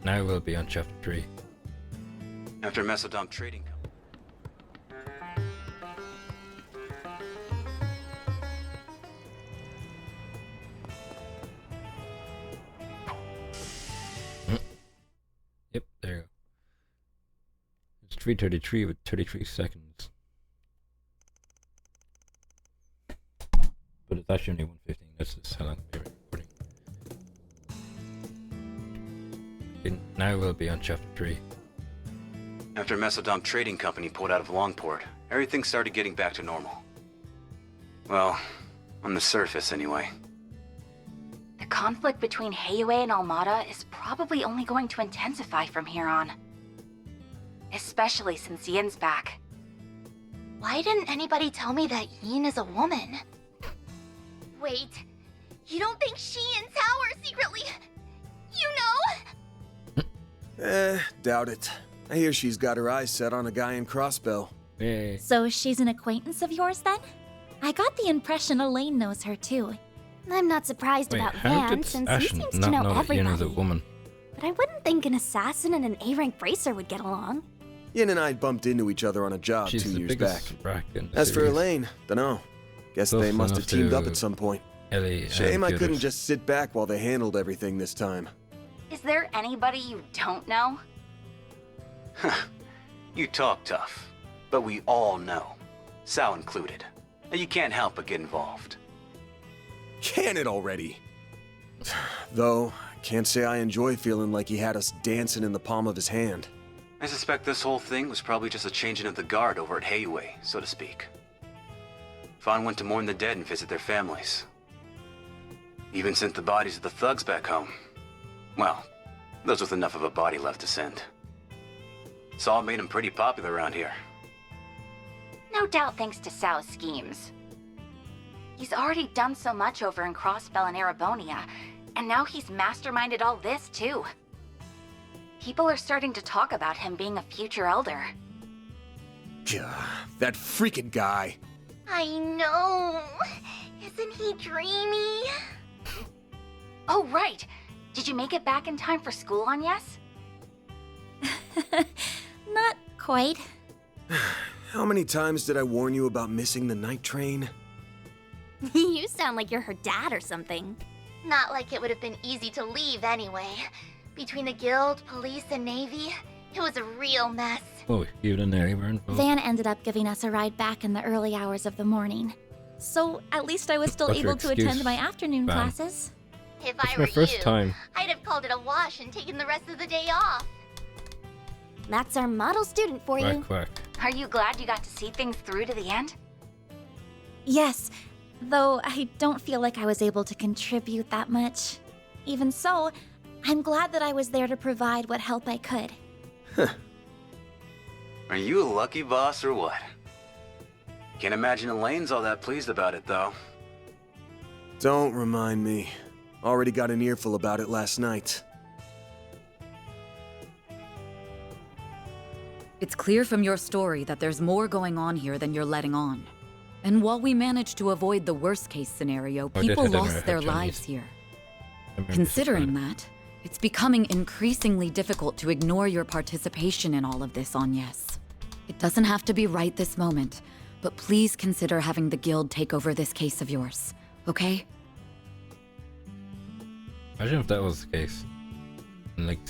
Now we'll be on chapter 3. After Mesodom Trading Company. Yep, there you go. It's 3:33 with 33 seconds. But it's actually only 1:15. That's just how long we've been recording. Now we'll be on chapter 3. After Mesodom Trading Company pulled out of Longport, everything started getting back to normal. Well, on the surface anyway. The conflict between Heiyue and Almada is probably only going to intensify from here on. Especially since Yin's back. Why didn't anybody tell me that Yin is a woman? Wait, you don't think she and Tao are secretly... you know? Doubt it. I hear she's got her eyes set on a guy in Crossbell. Yay. So she's an acquaintance of yours then? I got the impression Elaine knows her too. I'm not surprised Wait, about how Van, did since he Ashen seems to not know know that Yin is everybody. a woman? But I wouldn't think an assassin and an A-rank bracer would get along. Yin and I bumped into each other on a job She's 2 the years back. biggest rack in the As for series. Elaine, dunno. Guess Close they must have enough teamed up to at some point. Ellie Shame I and couldn't Judith. just sit back while they handled everything this time. Is there anybody you don't know? You talk tough, but we all know. Sal included. And you can't help but get involved. Can it already? Though, I can't say I enjoy feeling like he had us dancing in the palm of his hand. I suspect this whole thing was probably just a changing of the guard over at Heiyue, so to speak. Fawn went to mourn the dead and visit their families. Even sent the bodies of the thugs back home. Well, those with enough of a body left to send. Saul made him pretty popular around here. No doubt thanks to Sao's schemes. He's already done so much over in Crossbell and Arabonia, and now he's masterminded all this too. People are starting to talk about him being a future elder. Gah, that freaking guy. I know. Isn't he dreamy? Oh, right. Did you make it back in time for school on Yes? Not quite. How many times did I warn you about missing the night train? You sound like you're her dad or something. Not like it would have been easy to leave anyway. Between the guild, police, and navy, it was a real mess. Oh, you and Mary were involved. Van ended up giving us a ride back in the early hours of the morning. So at least I was still What's your able to excuse, attend my afternoon Van? classes. If It's I my were first you, time. I'd have called it a wash and taken the rest of the day off. That's our model student for you. Quack, quack. Are you glad you got to see things through to the end? Yes, though I don't feel like I was able to contribute that much. Even so, I'm glad that I was there to provide what help I could. Are you a lucky boss or what? Can't imagine Elaine's all that pleased about it, though. Don't remind me. Already got an earful about it last night. It's clear from your story that there's more going on here than you're letting on. And while we managed to avoid the worst-case scenario, I did people hit him lost with their Chinese. lives here. I'm very Considering disappointed. that, it's becoming increasingly difficult to ignore your participation in all of this on Yes. It doesn't have to be right this moment, but please consider having the guild take over this case of yours, okay? Imagine if that was the case. And like,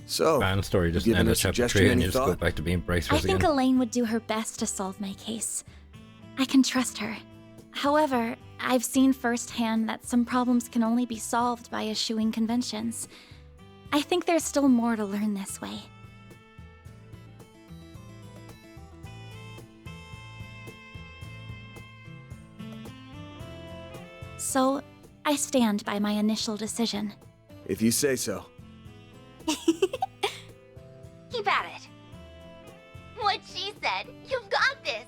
So, fan story just given end a at chapter suggestion, 3 and any you just go thought? back to being I bracers think again. Elaine would do her best to solve my case. I can trust her. However, I've seen firsthand that some problems can only be solved by eschewing conventions. I think there's still more to learn this way. So, I stand by my initial decision. if you say so. Keep at it. What she said. You've got this.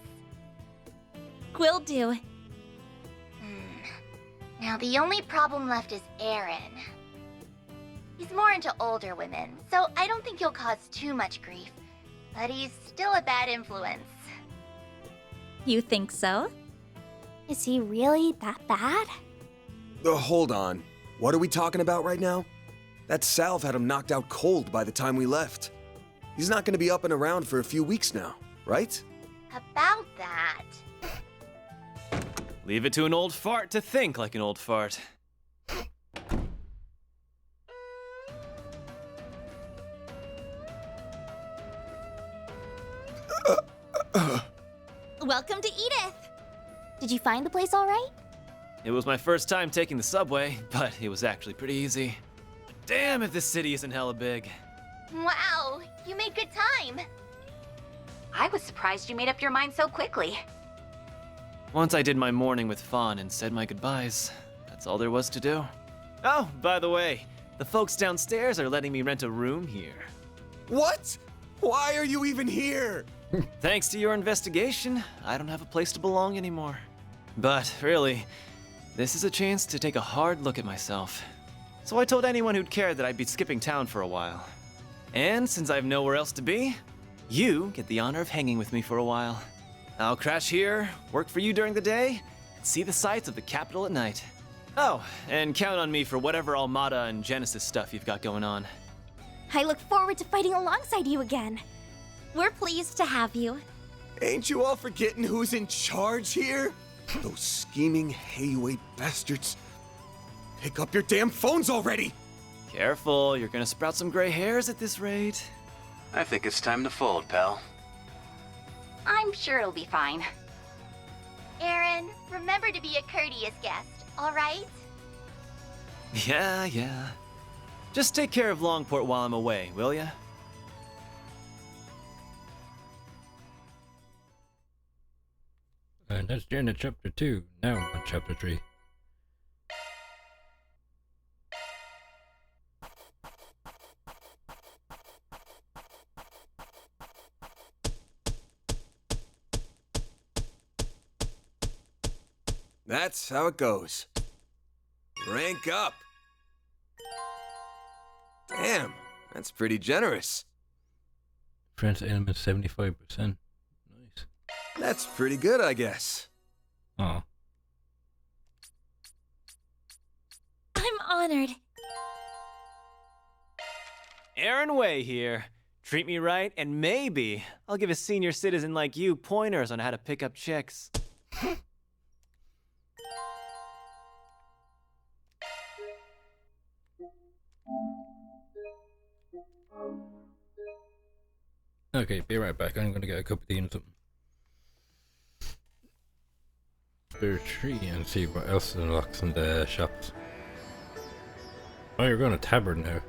Will do. Now the only problem left is Aaron. He's more into older women, so I don't think he'll cause too much grief. But he's still a bad influence. You think so? Is he really that bad? Hold on. What are we talking about right now? That salve had him knocked out cold by the time we left. He's not gonna be up and around for a few weeks now, right? About that. Leave it to an old fart to think like an old fart. Welcome to Edith! Did you find the place all right? It was my first time taking the subway, but it was actually pretty easy. Damn if this city isn't hella big. Wow, you made good time. I was surprised you made up your mind so quickly. Once I did my morning with Fawn and said my goodbyes, that's all there was to do. Oh, by the way, the folks downstairs are letting me rent a room here. What? Why are you even here? Thanks to your investigation, I don't have a place to belong anymore. But really, this is a chance to take a hard look at myself. So I told anyone who'd care that I'd be skipping town for a while. And since I have nowhere else to be, you get the honor of hanging with me for a while. I'll crash here, work for you during the day, and see the sights of the capital at night. Oh, and count on me for whatever Armada and Genesis stuff you've got going on. I look forward to fighting alongside you again. We're pleased to have you. Ain't you all forgetting who's in charge here? Those scheming Hayway bastards. Pick up your damn phones already! Careful, you're gonna sprout some gray hairs at this rate. I think it's time to fold, pal. I'm sure it'll be fine. Aaron, remember to be a courteous guest, all right? Yeah. Just take care of Longport while I'm away, will ya? And that's the end of chapter 2. Now on chapter 3. That's how it goes. Rank up. Damn, that's pretty generous. Friends element 75%. Nice. That's pretty good, I guess. Oh. I'm honored. Aaron Way here. Treat me right, and maybe I'll give a senior citizen like you pointers on how to pick up chicks. Okay, be right back. I'm gonna get a cup of tea and something. Spare tree and see what else unlocks in the shops. Oh, you're going to Tabard now.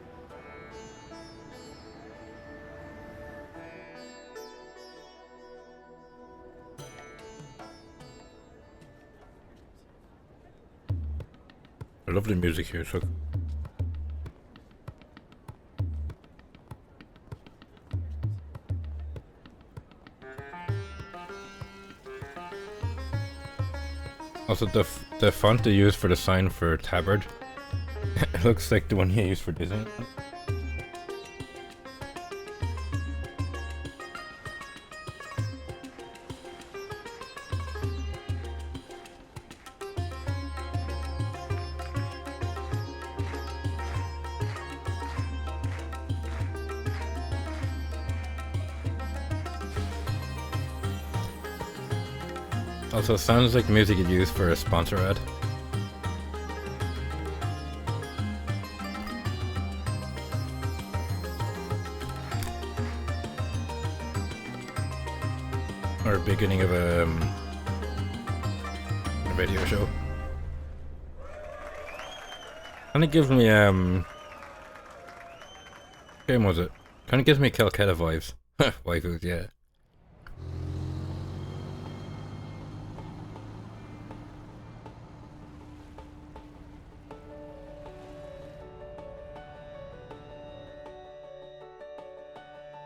Lovely music here, so. Also, the font they use for the sign for Tabard, it looks like the one you use for Disney. Also, sounds like music you'd use for a sponsor ad. Or beginning of a radio show. Kinda gives me, game was it? Kinda gives me Calcutta vibes. Waifus, yeah.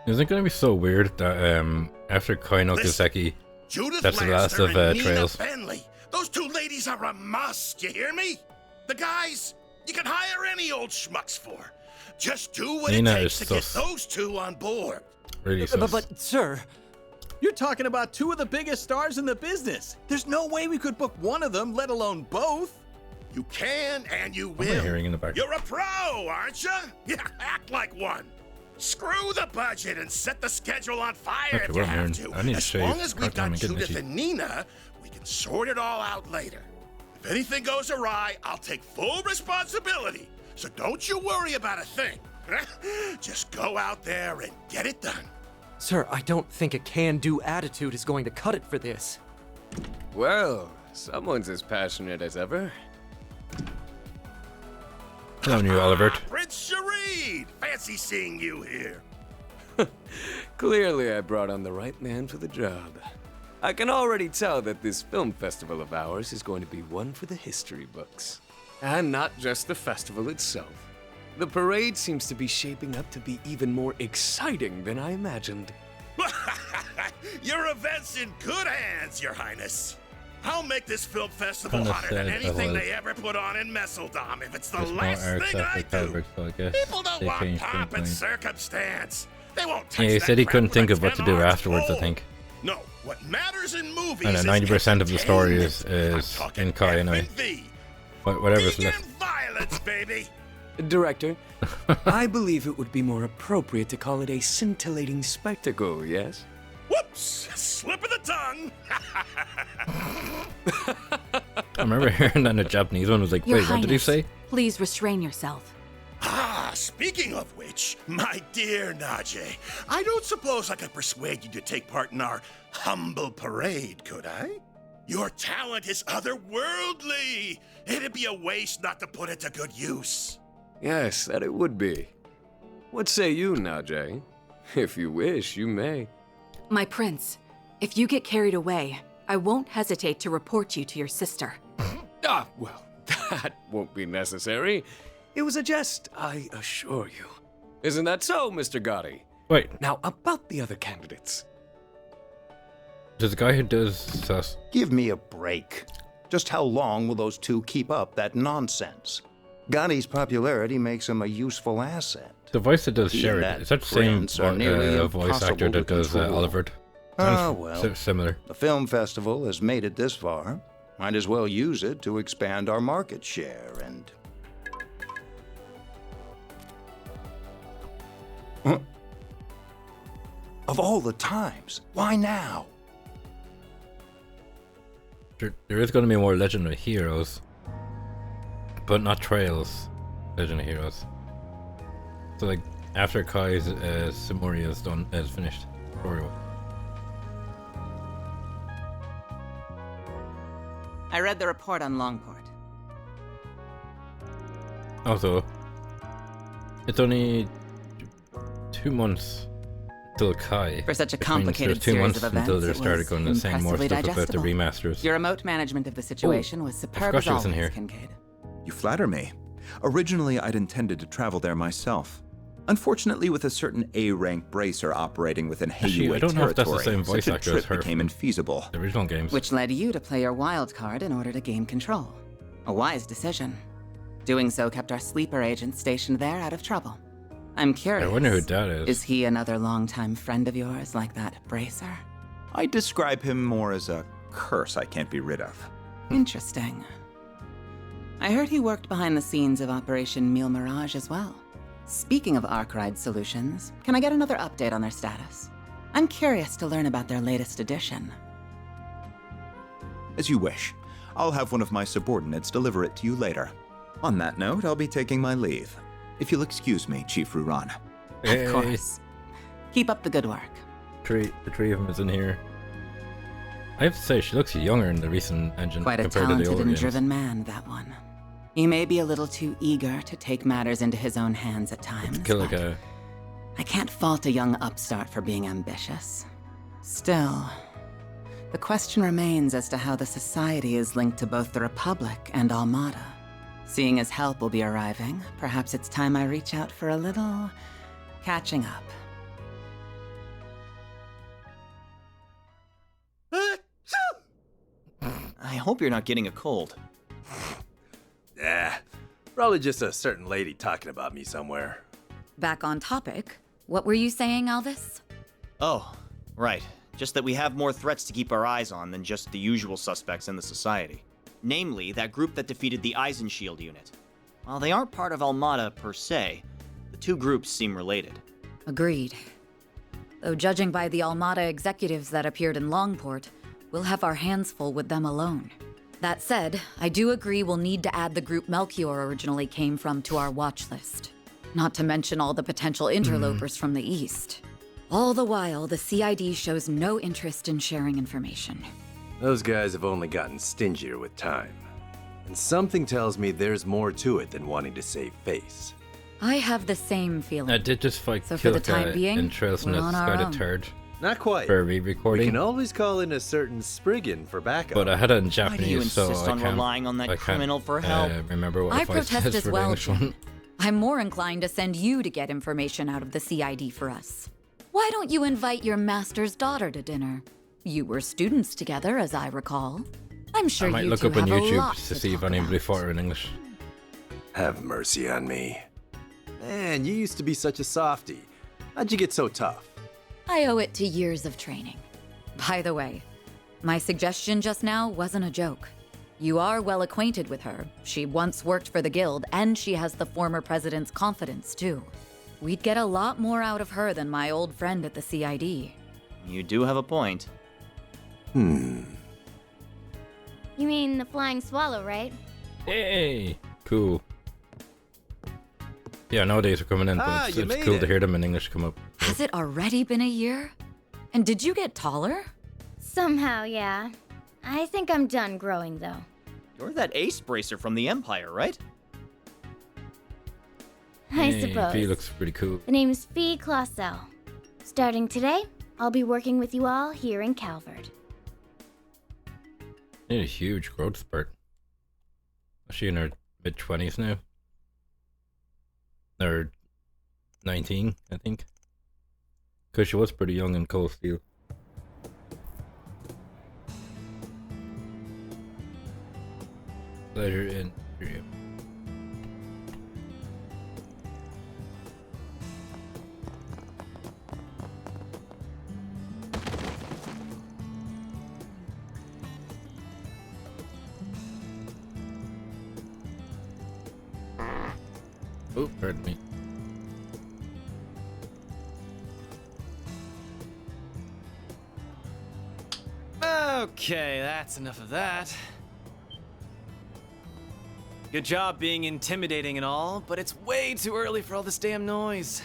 Isn't it gonna be so weird that after Kaino Kiseki, that's the last of Trails? Bentley. Those two ladies are a must, you hear me? The guys, you can hire any old schmucks for. Just do what Nina it takes is to get sus. those two on board. Really sus. But sir, you're talking about two of the biggest stars in the business. There's no way we could book one of them, let alone both. You can and you What am I will. hearing in the back? You're a pro, aren't you? Yeah, act like one. Screw the budget and set the schedule on fire Okay, if what you am I have hearing? to. I need to As shave. long as we've God damn, got I'm getting Judith itchy. and Nina, we can sort it all out later. If anything goes awry, I'll take full responsibility. So don't you worry about a thing. Just go out there and get it done. Sir, I don't think a can-do attitude is going to cut it for this. Well, someone's as passionate as ever. Hello, new Oliver. Prince Shareed! Fancy seeing you here. Clearly, I brought on the right man for the job. I can already tell that this film festival of ours is going to be one for the history books. And not just the festival itself. The parade seems to be shaping up to be even more exciting than I imagined. Your event's in good hands, Your Highness. I'll make this film festival Kinda hotter than sad anything I they ever put on in Messeldom if it's the There's more last arcs thing I after do. Daybreak, so I guess People don't they want changed pomp and things. circumstance. They won't touch Yeah, he that said he crap couldn't with think a of what to 10 do arch afterwards, I pole. think. No, what matters in movies And is 90% of the story is I'm talking in Kai anyway. F&V. Whatever's Vegan left. violence, baby. Director, I believe it would be more appropriate to call it a scintillating spectacle, yes? Whoops! Slip of the tongue. I remember hearing that in a Japanese one. I was like, Your wait, what did he Highness, say? Please restrain yourself. Speaking of which, my dear Najee, I don't suppose I could persuade you to take part in our humble parade, could I? Your talent is otherworldly. It'd be a waste not to put it to good use. Yes, that it would be. What say you, Najee? If you wish, you may. My prince, if you get carried away, I won't hesitate to report you to your sister. Well, that won't be necessary. It was a jest, I assure you. Isn't that so, Mr. Gotti? Wait, Now, about the other candidates. does the guy who does sus? Give me a break. Just how long will those two keep up that nonsense? Gotti's popularity makes him a useful asset. The voice that does He and Sherrod, that is that the same prince are nearly voice actor impossible to that does control. Oliver? Well, Similar. the film festival has made it this far. Might as well use it to expand our market share and... Huh? Of all the times, why now? There is going to be more Legend of Heroes, but not Trails Legend of Heroes. So like after Kai's Simuria is finished. Story. I read the report on Longport. Also, it's only 2 months till Kai. For such a which means complicated there's 2 series months of until events, they it started was going to saying more impressively stuff about the digestible. remasters. Your remote management of the situation was superb forgot as she was in always, here. Kincaid. You flatter me. Originally, I'd intended to travel there myself. Unfortunately, with a certain A-rank bracer operating within Actually, I Hayway don't know if that's the territory, same voice such a actor as trip her became from infeasible. the original games. Which led you to play your wild card in order to gain control. A wise decision. Doing so kept our sleeper agent stationed there out of trouble. I'm curious. I wonder who that is. Is he another longtime friend of yours like that bracer? I describe him more as a curse I can't be rid of. Interesting. I heard he worked behind the scenes of Operation Meal Mirage as well. Speaking of Arkridel Solutions, can I get another update on their status? I'm curious to learn about their latest addition. As you wish. I'll have one of my subordinates deliver it to you later. On that note, I'll be taking my leave. If you'll excuse me, Chief Ruran. Hey, Of course. Keep up the good work. the three of them is in here. I have to say, she looks younger in the recent engine Quite a compared to the talented older and games. driven man, that one. He may be a little too eager to take matters into his own hands at times, Kill like but a I can't fault a young upstart for being ambitious. Still, the question remains as to how the Society is linked to both the Republic and Armada. Seeing as help will be arriving, perhaps it's time I reach out for a little catching up. I hope you're not getting a cold. Probably just a certain lady talking about me somewhere. Back on topic, what were you saying, Elvis? Oh, right. Just that we have more threats to keep our eyes on than just the usual suspects in the Society. namely that group that defeated the Eisenshield unit. While they aren't part of Almada per se, the two groups seem related. Agreed. Though judging by the Almada executives that appeared in Longport, we'll have our hands full with them alone. That said, I do agree we'll need to add the group Melchior originally came from to our watch list. Not to mention all the potential interlopers from the east. All the while, the CID shows no interest in sharing information. Those guys have only gotten stingier with time. And something tells me there's more to it than wanting to save face. I have the same feeling. I did just fight So for the time being, in Trails we're on our Sky own. the Third. Not quite. For We re-recording. can always call in a certain Spriggan for backup. But I had it in Why do you Japanese, so insist I on can't, relying on that I can't, criminal for help? remember what I the voice protest says as for the well, English Jim. one. I'm more inclined to send you to get information out of the CID for us. Why don't you invite your master's daughter to dinner? You were students together, as I recall. I'm sure I might you look two up on have a YouTube lot to see if talk anybody about. fought her in English. Have mercy on me. Man, you used to be such a softie. How'd you get so tough? I owe it to years of training. By the way, my suggestion just now wasn't a joke. You are well acquainted with her. She once worked for the guild, and she has the former president's confidence, too. We'd get a lot more out of her than my old friend at the CID. You do have a point. You mean the flying swallow, right? Hey, cool. Yeah, nowadays we're coming in, but it's you it's made cool it. to hear them in English come up. Has it already been a year? And did you get taller? Somehow, yeah. I think I'm done growing, though. You're that ace bracer from the Empire, right? I Hey, suppose. He looks pretty cool. The name's Fee Clausel. Starting today, I'll be working with you all here in Calvert. Need a huge growth spurt. Is she in her mid-20s now? Or 19, I think. Because she was pretty young in Cold Steel. Pleasure in dream. Oh, pardon me. Okay, that's enough of that. Good job being intimidating and all, but it's way too early for all this damn noise.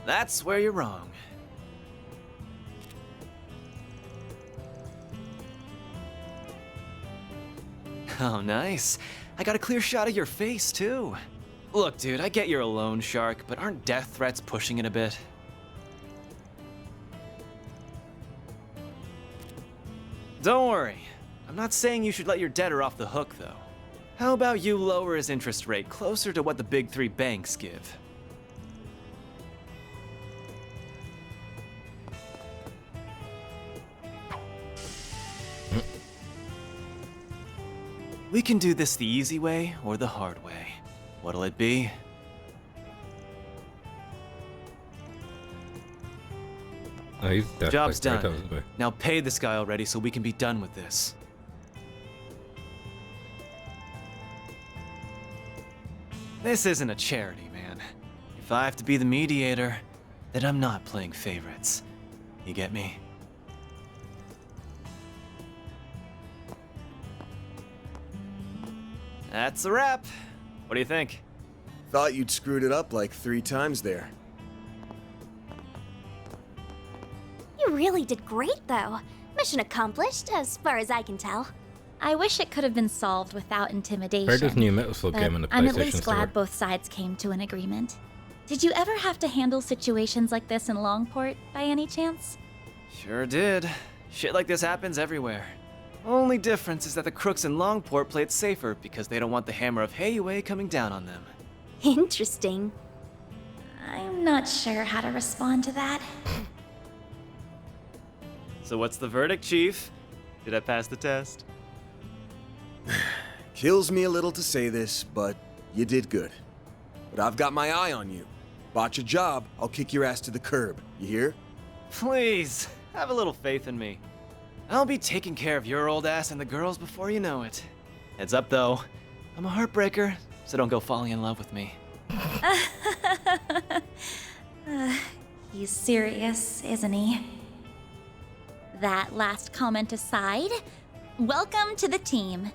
That's where you're wrong. Oh, nice. I got a clear shot of your face, too. Look, dude, I get you're a loan shark, but aren't death threats pushing it a bit? Don't worry. I'm not saying you should let your debtor off the hook, though. How about you lower his interest rate closer to what the big three banks give? We can do this the easy way or the hard way. What'll it be? Oh, he's dead, Job's like, done. 3,000 away. Now pay this guy already so we can be done with this. This isn't a charity, man. If I have to be the mediator, then I'm not playing favorites. You get me? That's a wrap. What do you think? Thought you'd screwed it up like 3 times there. You really did great, though. Mission accomplished, as far as I can tell. I wish it could have been solved without intimidation. Heard this new Metal Slug but game in the I'm at PlayStation least Store. glad both sides came to an agreement. Did you ever have to handle situations like this in Longport, by any chance? Sure did. Shit like this happens everywhere. Only difference is that the crooks in Longport play it safer because they don't want the hammer of Heiwei coming down on them. Interesting. I'm not sure how to respond to that. So what's the verdict, Chief? Did I pass the test? Kills me a little to say this, but you did good. But I've got my eye on you. Botch a job, I'll kick your ass to the curb. You hear? Please, have a little faith in me. I'll be taking care of your old ass and the girls before you know it. Heads up, though. I'm a heartbreaker, so don't go falling in love with me. He's serious, isn't he? That last comment aside, welcome to the team.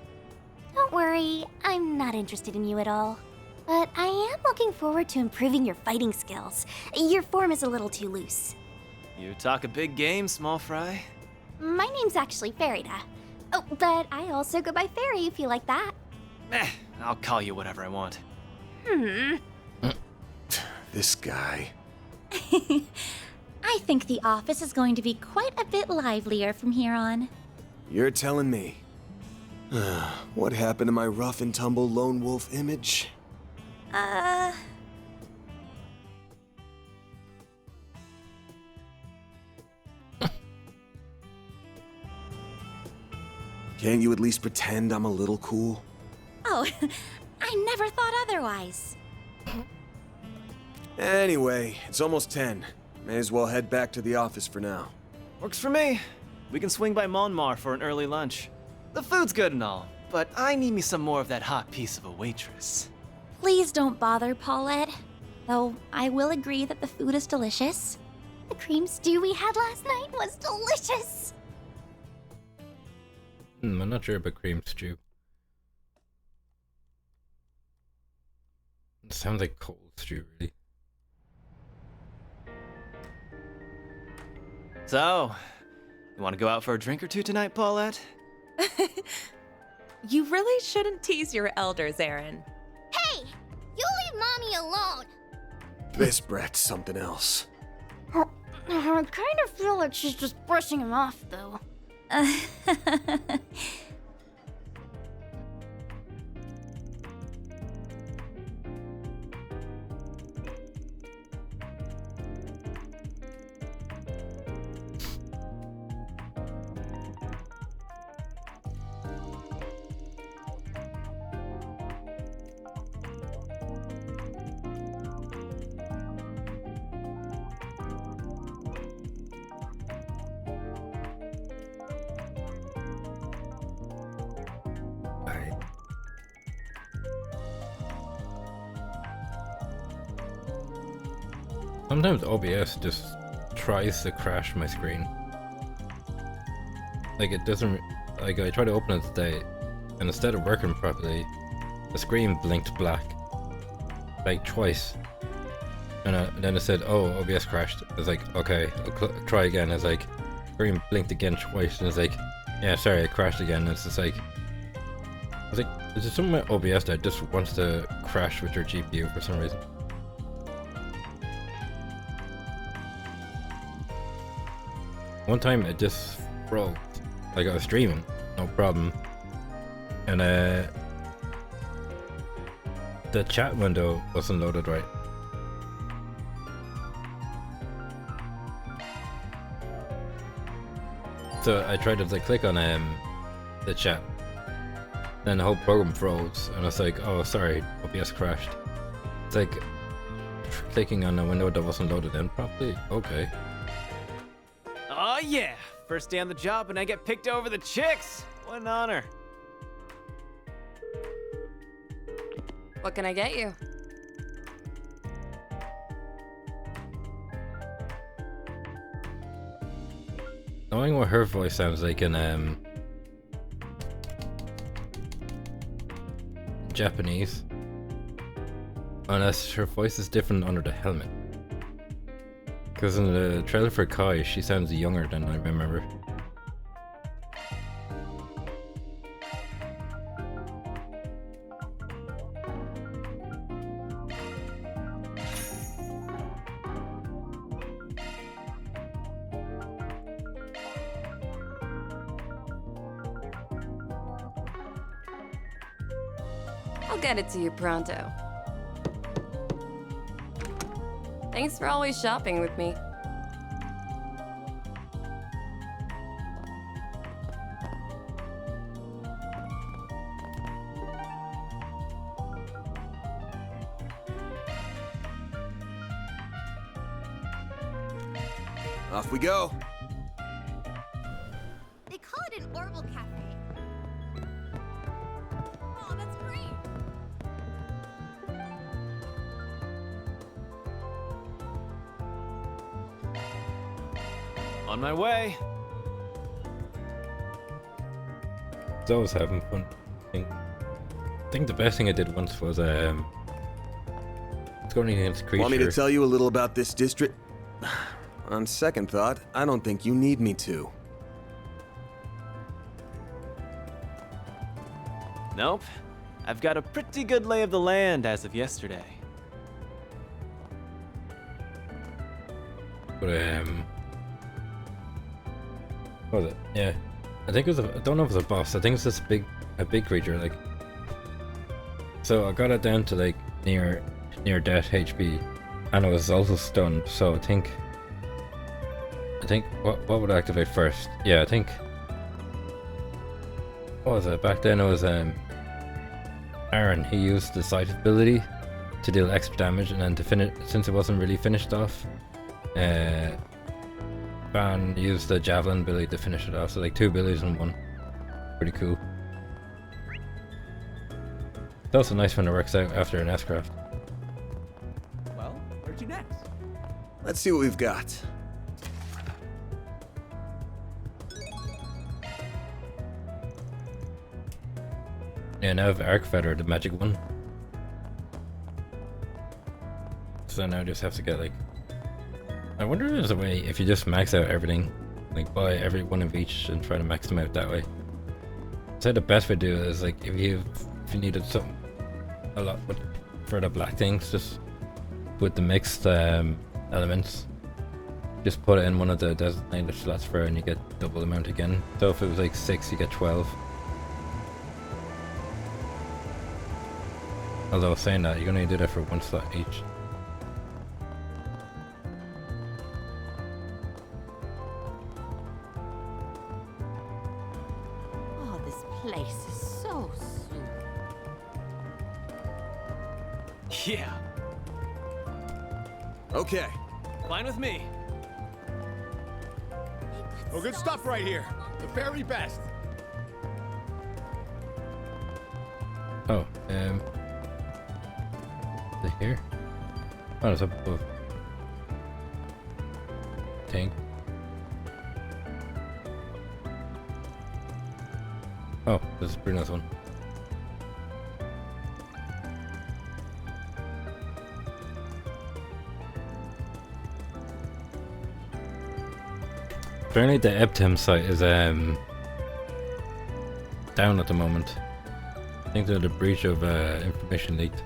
Don't worry, I'm not interested in you at all. But I am looking forward to improving your fighting skills. Your form is a little too loose. You talk a big game, small fry. My name's actually Farida. Oh, but I also go by Fairy if you like that. I'll call you whatever I want. This guy. I think the office is going to be quite a bit livelier from here on. You're telling me. What happened to my rough and tumble lone wolf image? Can't you at least pretend I'm a little cool? Oh, I never thought otherwise. Anyway, it's almost 10. May as well head back to the office for now. Works for me. We can swing by Monmar for an early lunch. The food's good and all, but I need me some more of that hot piece of a waitress. Please don't bother, Paulette. Though I will agree that the food is delicious. The cream stew we had last night was delicious. I'm not sure about cream stew. It sounds like cold stew, really. So, you want to go out for a drink or two tonight, Paulette? You really shouldn't tease your elders, Aaron. Hey! You leave Mommy alone! This brat's something else. I kind of feel like she's just brushing him off, though. Sometimes OBS just tries to crash my screen. Like it doesn't, like I tried to open it today and instead of working properly, the screen blinked black. Like twice. And then it said, oh, OBS crashed. I was like, okay, I'll try again. It's like, screen blinked again twice and it's like, yeah, sorry, it crashed again. And it's just like, I was like, is there something with OBS that just wants to crash with your GPU for some reason? One time it just froze, like I was streaming, no problem, and the chat window wasn't loaded right. So I tried to like, click on the chat, then the whole program froze, and I was like, oh sorry, OBS crashed. It's like clicking on a window that wasn't loaded in properly. Okay. Oh yeah! First day on the job and I get picked over the chicks! What an honor. What can I get you? Knowing what her voice sounds like in Japanese, unless her voice is different under the helmet. Because in the trailer for Kai, she sounds younger than I remember. I'll get it to you pronto. Thanks for always shopping with me. Off we go. They On my way. I was always having fun. I think the best thing I did once was going against creature. Want me to tell you a little about this district? On second thought, I don't think you need me to. Nope. I've got a pretty good lay of the land as of yesterday. But what was it? Yeah, I think it was. I don't know if it was a boss. I think it's this a big creature. Like, so I got it down to like near death HP, and it was also stunned. So I think what would activate first? Yeah, I think. What was it? Back then it was Aaron. He used the sight ability to deal extra damage, and then to finish, since it wasn't really finished off, Van used the javelin ability to finish it off. So like 2 abilities in one. Pretty cool. It's also nice when it works out after an S-craft. Well, where'd you next? Let's see what we've got. Yeah, now I have Arc Feather, the magic one. So now I just have to get like... I wonder if there's a way, if you just max out everything, like buy every one of each and try to max them out that way. So the best way to do it is like if you needed something a lot for the black things, just with the mixed elements, just put it in one of the designated slots for it and you get double the amount again. So if it was like 6, you get 12. Although saying that, you're gonna do that for 1 slot each. Oh, this place is so soothing. Yeah. Okay. Fine with me. Oh, good stuff right here. The very best. Oh, is it here? Oh, it's up above. Tank. Oh, this is Bruno's one. Apparently the Eptem site is down at the moment. I think there's a breach of information leaked.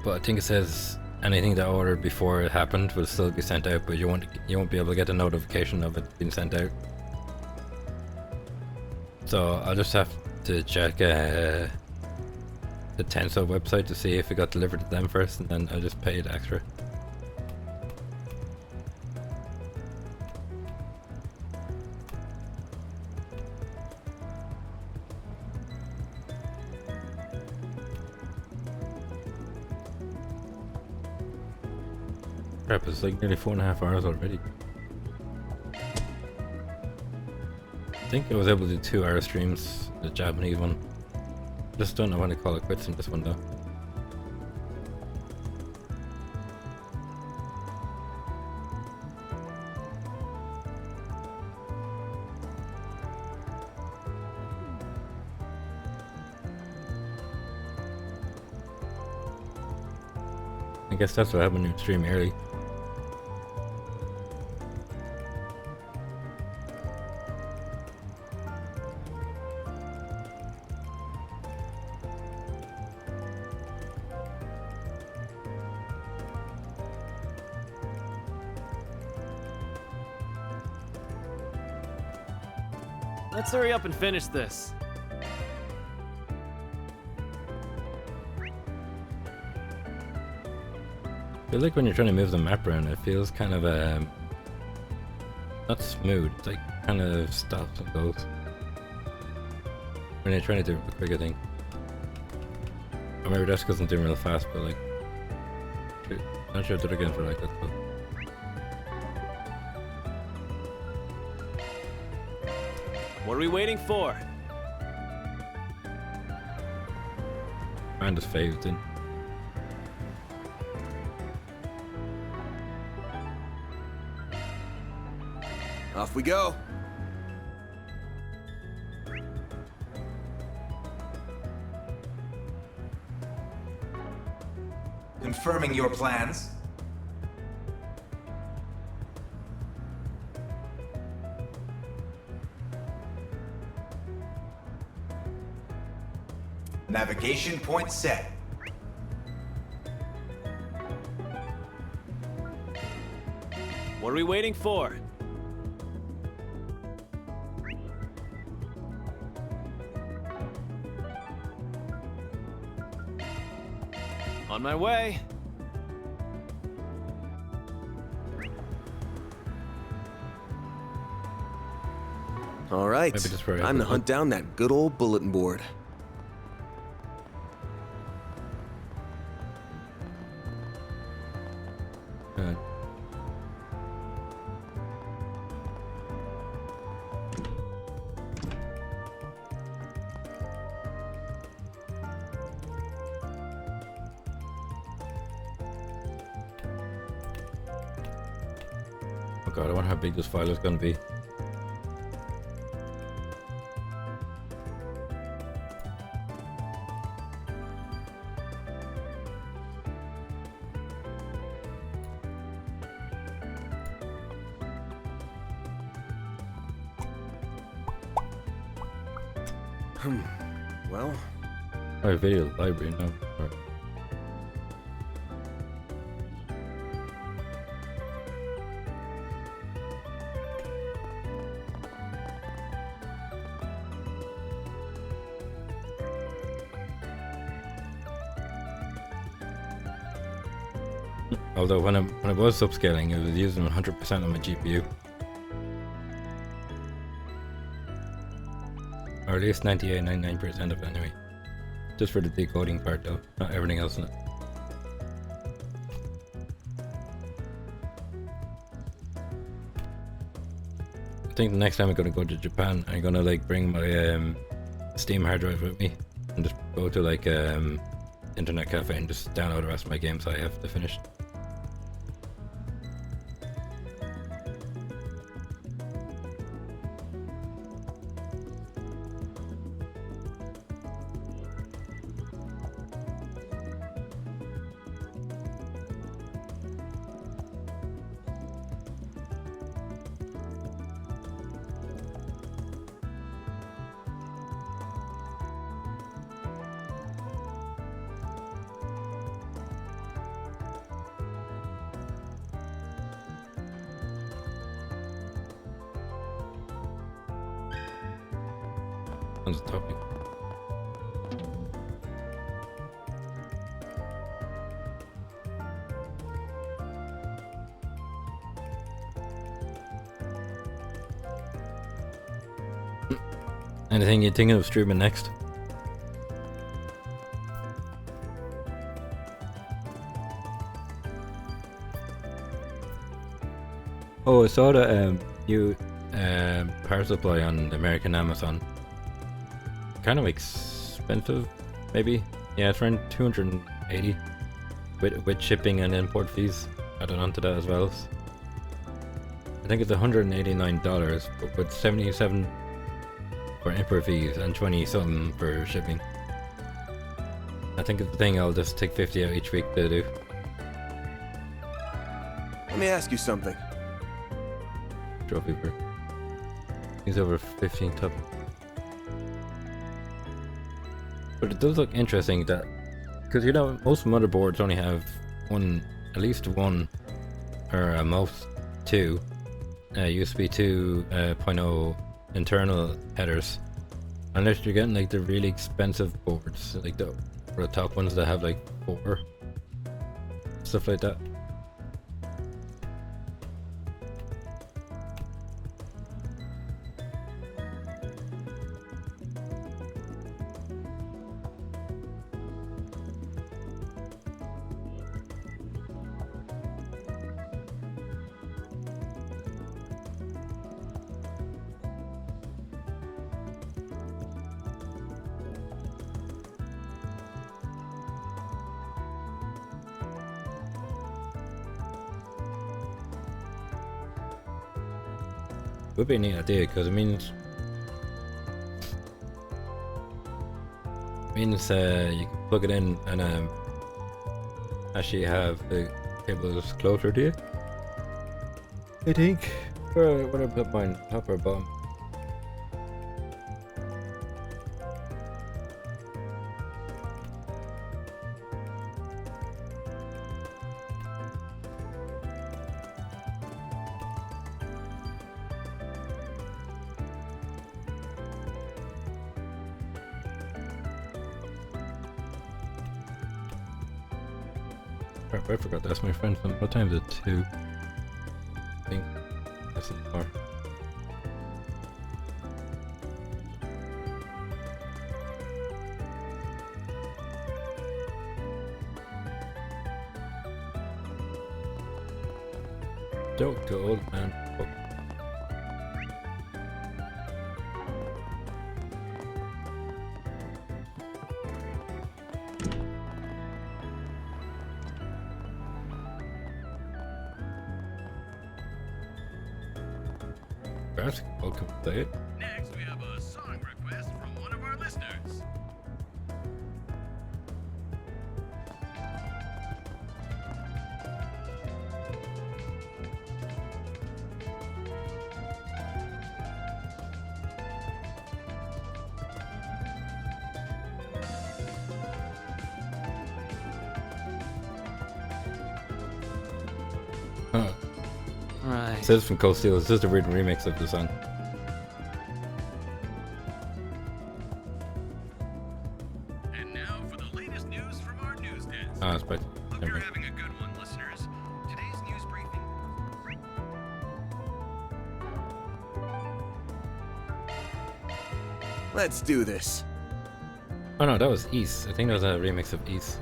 But I think it says anything that I ordered before it happened will still be sent out, but you won't be able to get a notification of it being sent out. So I'll just have to check the Tenso website to see if it got delivered to them first, and then I'll just pay it extra. Crap, it's like nearly 4.5 hours already. I think I was able to do 2-hour streams, the Japanese one. Just don't know when to call it quits in this one though. I guess that's what happened when you stream early. Let's hurry up and finish this. I feel like when you're trying to move the map around, it feels kind of not smooth. It's like kind of stops and goes when you're trying to do a quicker thing. Or maybe that's because I'm doing real fast, but like, not sure I did it again for like that. But What are we waiting for? And just phased in. Off we go. Confirming your plans. Navigation point set. What are we waiting for? On my way. All right, Maybe just for time to hunt down that good old bulletin board. Oh god, I wonder how big this file is going to be. Well. Oh, video library now. Right. Although when I was upscaling, it was using 100% of my GPU. Or at least 99% of it anyway. Just for the decoding part though, not everything else in it. I think the next time I'm gonna go to Japan, I'm gonna like bring my Steam hard drive with me and just go to like internet cafe and just download the rest of my games I have to finish. That's a topic. Anything you're thinking of streaming next? Oh, I saw the new power supply on the American Amazon. Kind of expensive, maybe. Yeah, it's around 280 with shipping and import fees added onto that as well. I think it's $189, but with 77 for import fees and 20 something for shipping. I think it's the thing I'll just take 50 out each week to do. Let me ask you something. Trophy per. He's over 15 top. But it does look interesting that, because you know most motherboards only have one, at least one, or at most two, USB 2.0 internal headers, unless you're getting like the really expensive boards, like the top ones that have like 4, stuff like that. Would be a neat idea because it means you can plug it in and actually have the cables closer to you. I think. Where would I put mine? Top or bottom? Crap, I forgot to ask my friend what time is it? 2. I think that's not far. Don't go old man. Oh. Perhaps welcome to play it. Next, we have a song request from one of our listeners. Huh. Right. It says from Cold Steel, it's just a weird remix of the song. And now for the latest news from our news desk. Ah, it's by Hope you're having a good one, listeners. Today's news briefing. Let's do this. Oh no, that was East. I think that was a remix of East.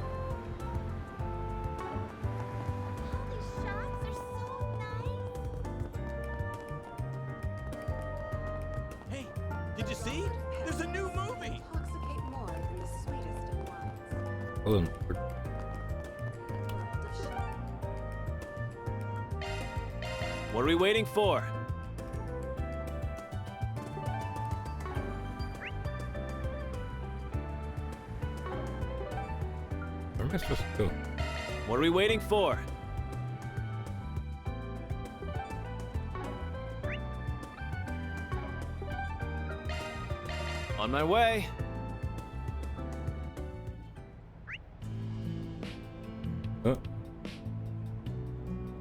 Hey, did you see? There's a new movie. Hold on. What are we waiting for? Where am I supposed to go? What are we waiting for? On my way. Oh.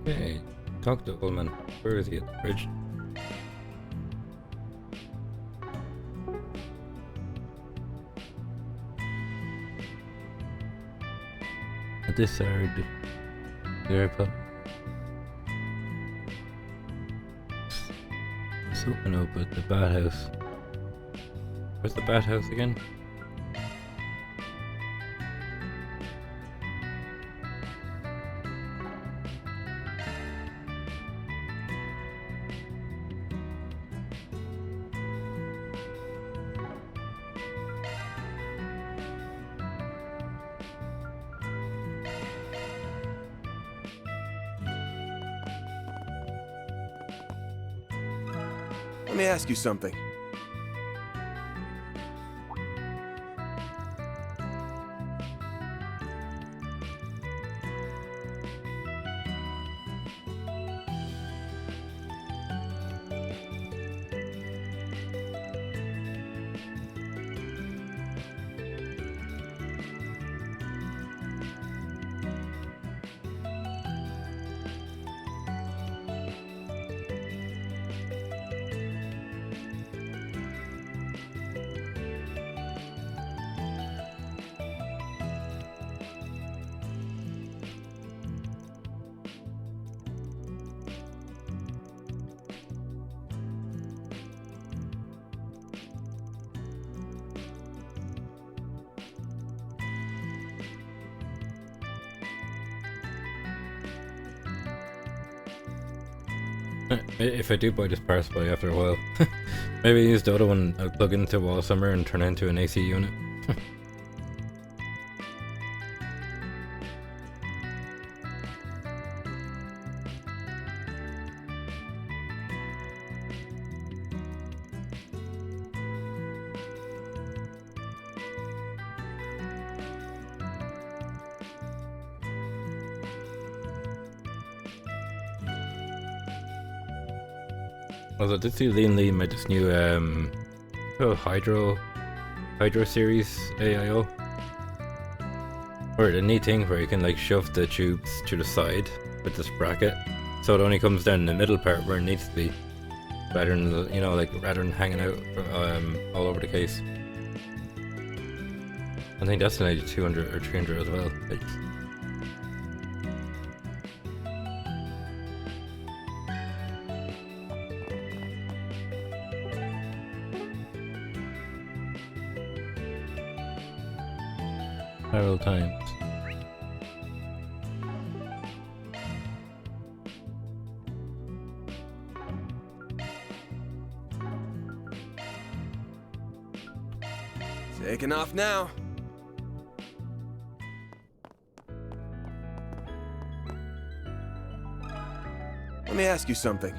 Hey, talk to old man. Where is he at the bridge? At this area, the airport. It's open up at the bathhouse. Where's the bathhouse again? Let me ask you something. If I do buy this power supply after a while, maybe use the other one, I'll plug into a wall somewhere and turn it into an AC unit. Although I did see Lean Lee made this new Hydro series AIO. Or the neat thing where you can like shove the tubes to the side with this bracket, so it only comes down in the middle part where it needs to be, rather than rather than hanging out all over the case. I think that's an 8200 or 300 as well. Several times. Taking off now. Let me ask you something.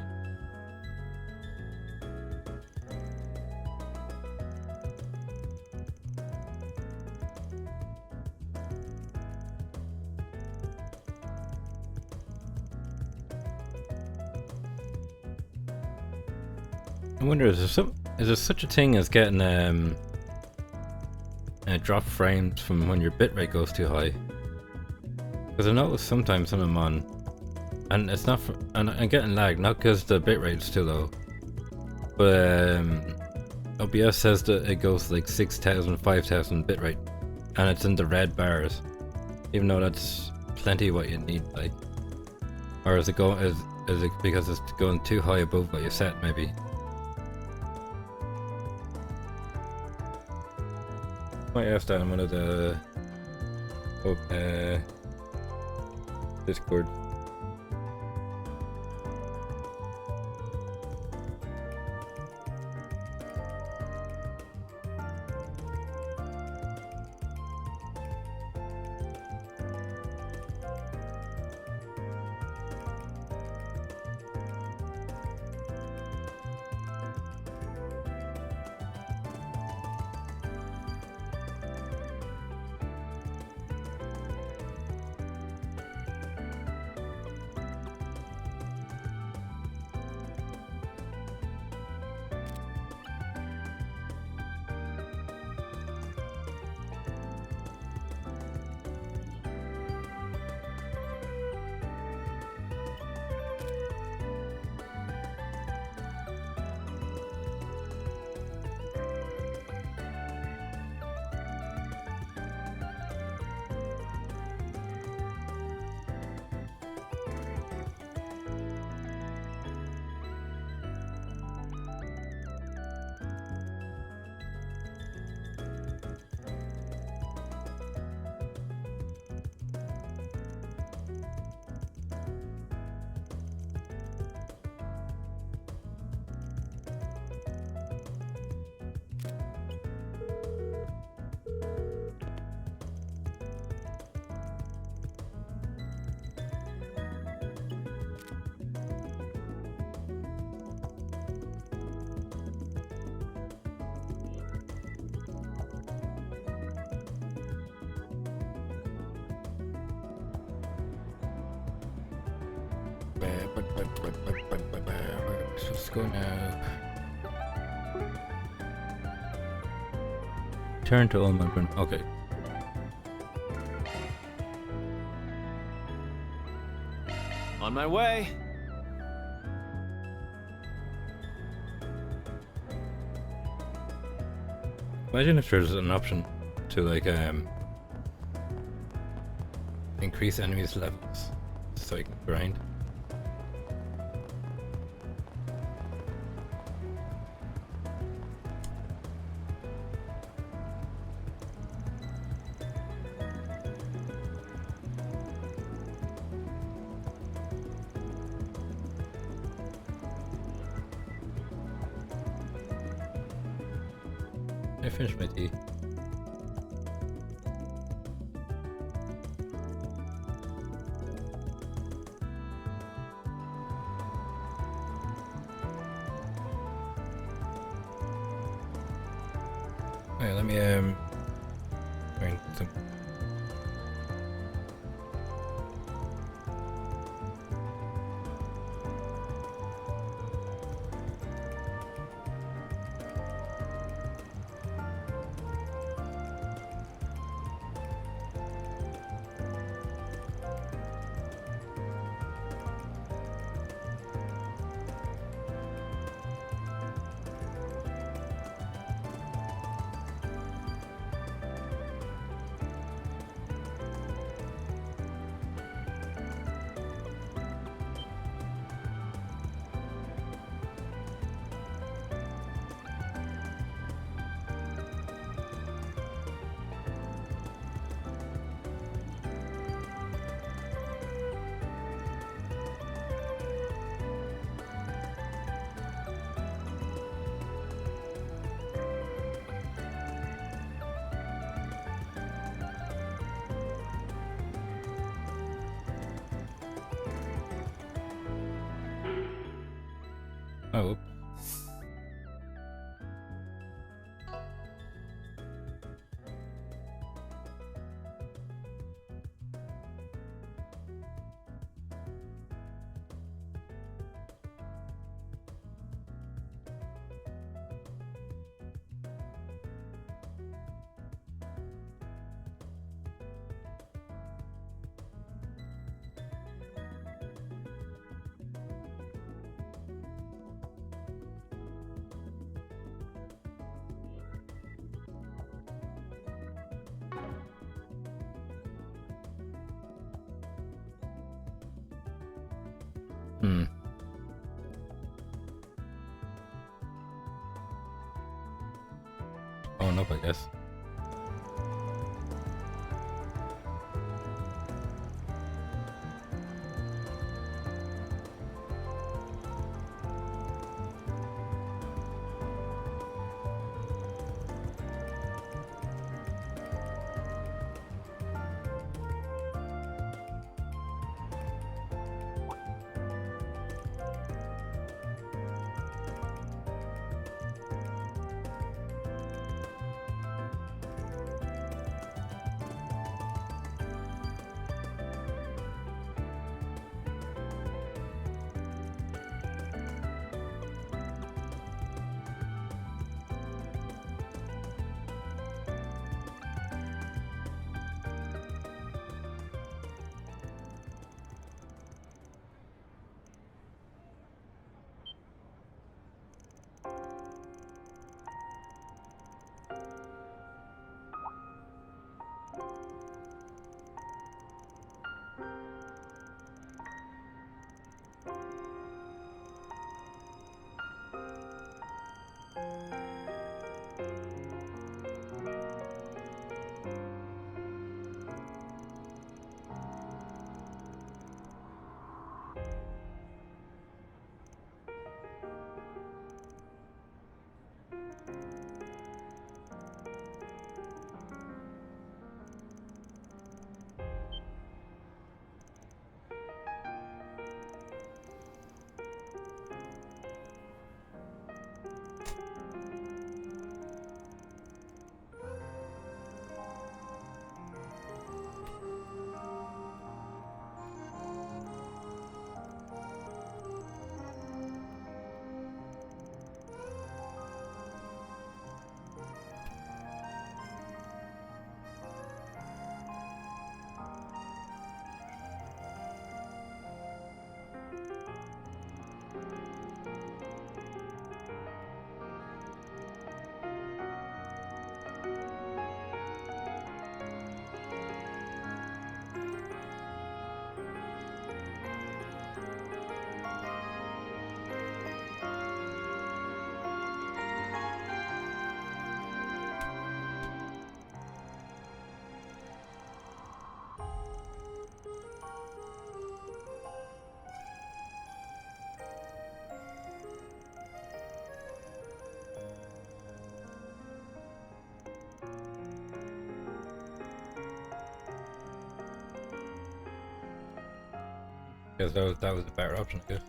I wonder, is there such a thing as getting drop frames from when your bitrate goes too high? Because I notice sometimes when I'm on, and it's not, and I'm getting lag, not because the bitrate's too low, but OBS says that it goes like 6,000, 5,000 bitrate, and it's in the red bars, even though that's plenty what you need, like. Or is it because it's going too high above what you set, maybe? Might ask that in one of the Discord. Let's go now. Turn to all membrane. Okay. On my way. Imagine if there's an option to like increase enemies' levels so you can grind. I finished my tea. Wait, let me find some. Oh. Going up, I guess. Because that was a better option, I guess.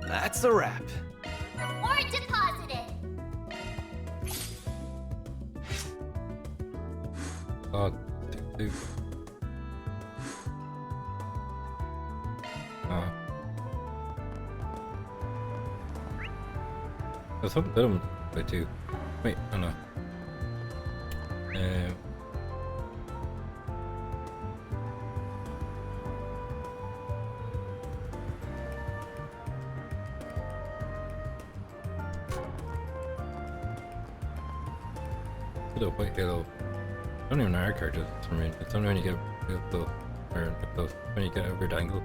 That's a wrap. Reward deposited. Oh, dude. Oh. There's something to them way too. Wait, oh no. Little white halo. Don't even know our characters. I mean, it's only when you get real close, or close, when you get a weird angle.